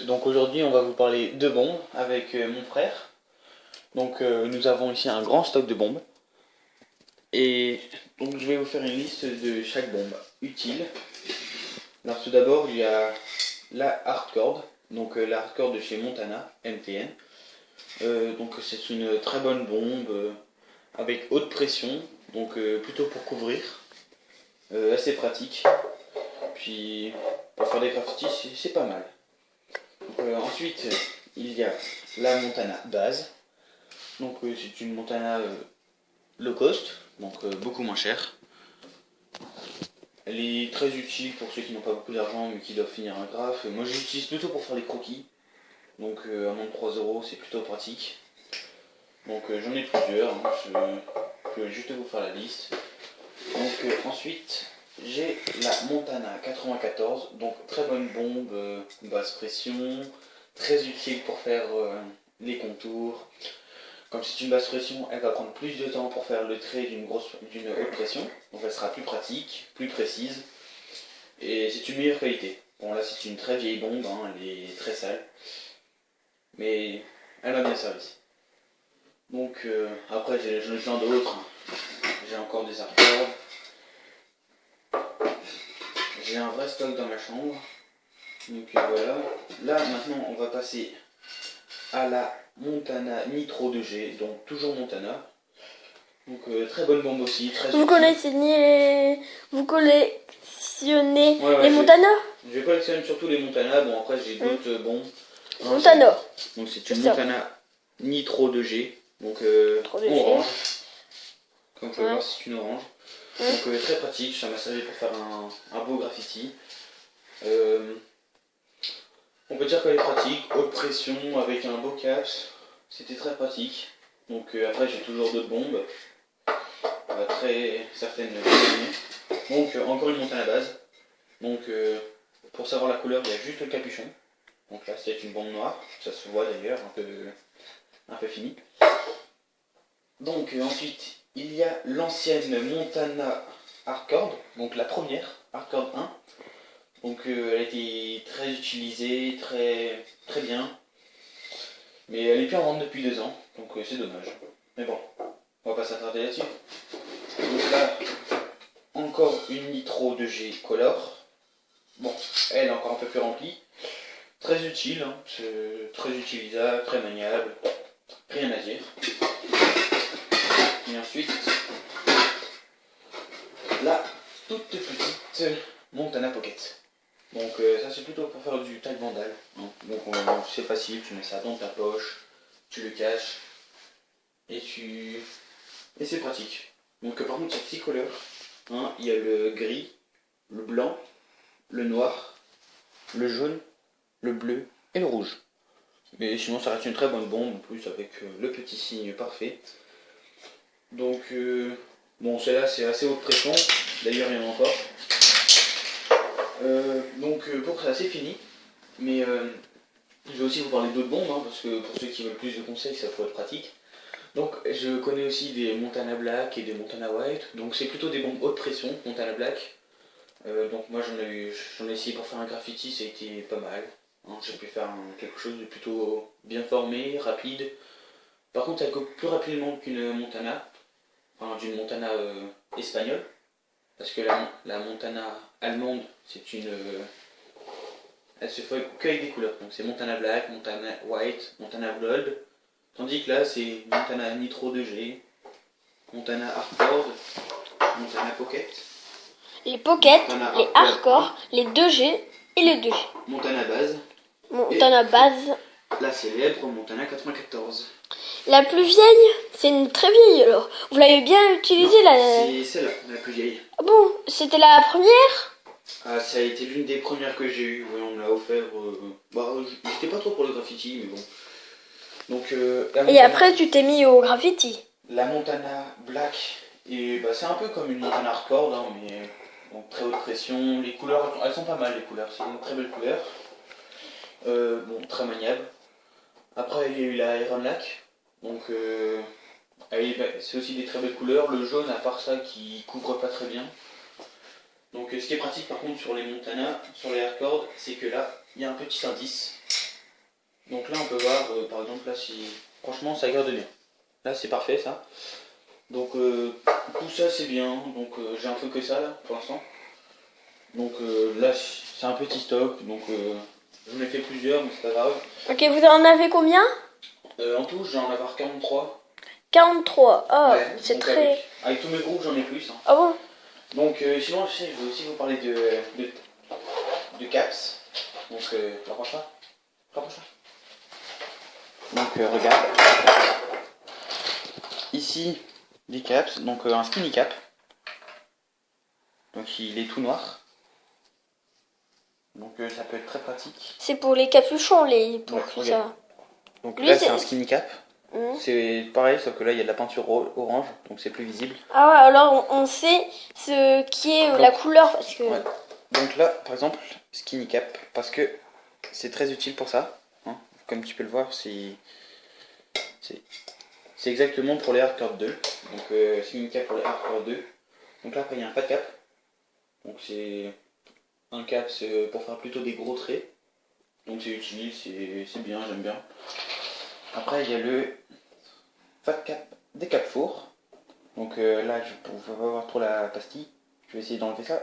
Donc aujourd'hui on va vous parler de bombes avec mon frère. Donc nous avons ici un grand stock de bombes. Et donc je vais vous faire une liste de chaque bombe utile. Alors tout d'abord il y a la hardcore. Donc la hardcore de chez Montana, MTN. Donc c'est une très bonne bombe avec haute pression. Donc plutôt pour couvrir. Assez pratique. Puis pour faire des graffitis c'est pas mal. Ensuite, il y a la Montana base. Donc c'est une Montana low cost, donc beaucoup moins chère. Elle est très utile pour ceux qui n'ont pas beaucoup d'argent mais qui doivent finir un graphe. Moi j'utilise plutôt pour faire des croquis. Donc à moins de 3 € c'est plutôt pratique. Donc j'en ai plusieurs, hein. Je vais juste vous faire la liste. Donc ensuite j'ai la Montana 94, donc très bonne bombe, basse pression, très utile pour faire les contours. Comme c'est une basse pression, elle va prendre plus de temps pour faire le trait d'une haute pression, donc elle sera plus pratique, plus précise, et c'est une meilleure qualité. Bon là c'est une très vieille bombe, hein, elle est très sale, mais elle m'a bien servi. Donc après j'en ai plein d'autres, j'ai encore des hardcore. J'ai un vrai stock dans ma chambre. Donc voilà. Là maintenant on va passer à la Montana Nitro 2G. Donc toujours Montana. Donc très bonne bombe aussi. Très Vous collectionnez les Montana? Je collectionne surtout les Montana. Bon après j'ai d'autres bombes. Montana. Donc c'est une Montana Nitro 2G. Donc orange. Comme vous pouvez voir c'est une orange. Donc très pratique, ça m'a servi pour faire un beau graffiti. On peut dire qu'elle est pratique, haute pression avec un beau cache, c'était très pratique. Donc après j'ai toujours d'autres bombes, très certaines. Donc encore une Montana base. Donc pour savoir la couleur il y a juste le capuchon. Donc là c'est une bombe noire, ça se voit d'ailleurs un peu fini. Donc ensuite il y a l'ancienne Montana Hardcore, donc la première, Hardcore 1. Donc elle a été très utilisée, très bien. Mais elle est plus en vente depuis 2 ans, donc c'est dommage. Mais bon, on va pas s'attarder là-dessus. Donc là, encore une Nitro 2G Color. Bon, elle est encore un peu plus remplie. Très utile, hein, très utilisable, très maniable. Rien à dire. Et ensuite, la toute petite Montana Pocket. Donc ça c'est plutôt pour faire du taille vandal. Hein. Donc c'est facile, tu mets ça dans ta poche, tu le caches et c'est pratique. Donc par contre il y a 6 couleurs. Hein. Il y a le gris, le blanc, le noir, le jaune, le bleu et le rouge. Mais sinon ça reste une très bonne bombe en plus avec le petit signe parfait. Donc bon celle-là c'est assez haute pression, d'ailleurs il y en a encore. Donc pour ça c'est fini, mais je vais aussi vous parler d'autres bombes, hein, parce que pour ceux qui veulent plus de conseils ça pourrait être pratique. Donc je connais aussi des Montana Black et des Montana White, donc c'est plutôt des bombes haute pression, Montana Black. Donc moi j'en ai essayé pour faire un graffiti, ça a été pas mal, hein, j'ai pu faire quelque chose de plutôt bien formé, rapide. Par contre elle coupe plus rapidement qu'une Montana, enfin d'une Montana espagnole. Parce que la Montana allemande, elle se fait qu'avec des couleurs. Donc c'est Montana Black, Montana White, Montana Gold. Tandis que là c'est Montana Nitro 2G, Montana Hardcore, Montana Pocket. Les Pocket, les Hardcore, les 2G et les 2G. Montana base. Montana base. La célèbre Montana 94. La plus vieille, c'est une très vieille alors. Vous l'avez bien utilisée là? C'est celle-là, la plus vieille. Ah bon, c'était la première? Ah, ça a été l'une des premières que j'ai eues. Ouais, on me l'a offert. J'étais pas trop pour le graffiti, mais bon. Donc, et après, tu t'es mis au graffiti. La Montana Black, c'est un peu comme une Montana Hardcore, hein, mais donc, très haute pression. Les couleurs, elles sont pas mal, les couleurs. C'est une très belle couleur. Bon, très maniable. Après, il y a eu la Iron Lac. Donc, c'est aussi des très belles couleurs. Le jaune, à part ça, qui couvre pas très bien. Donc, ce qui est pratique par contre sur les Montana, sur les Hardcore, c'est que là, il y a un petit indice. Donc là on peut voir par exemple là si franchement ça garde bien. Là c'est parfait ça. Donc tout ça c'est bien. Donc j'ai un peu que ça là pour l'instant. Donc là c'est un petit stock. Donc j'en ai fait plusieurs mais c'est pas grave. Ok, vous en avez combien? En tout je vais en avoir 43. 43. Ah, Ouais, c'est donc très... avec tous mes groupes j'en ai plus. Hein. Ah bon? Donc sinon je veux aussi vous parler de caps. Donc rapproche-toi. Rapproche-toi. Donc regarde. Ici des caps, donc un skinny cap. Donc il est tout noir. Donc ça peut être très pratique. C'est pour les capuchons, pour Ouais, tout regarde. ça. Donc Lui, là c'est c'est- un skinny cap. C'est pareil sauf que là il y a de la peinture orange donc c'est plus visible. Ah ouais, alors on sait ce qui est la couleur parce que... Ouais. Donc là par exemple skinny cap parce que c'est très utile pour ça. Hein. Comme tu peux le voir c'est exactement pour les hardcore 2. Donc skinny cap pour les hardcore 2. Donc là après il y a un fat cap. Donc c'est un cap pour faire plutôt des gros traits. Donc c'est utile, c'est bien, j'aime bien. Après il y a le fat cap des cap four. Donc là je ne peux pas voir trop la pastille. Je vais essayer d'enlever ça.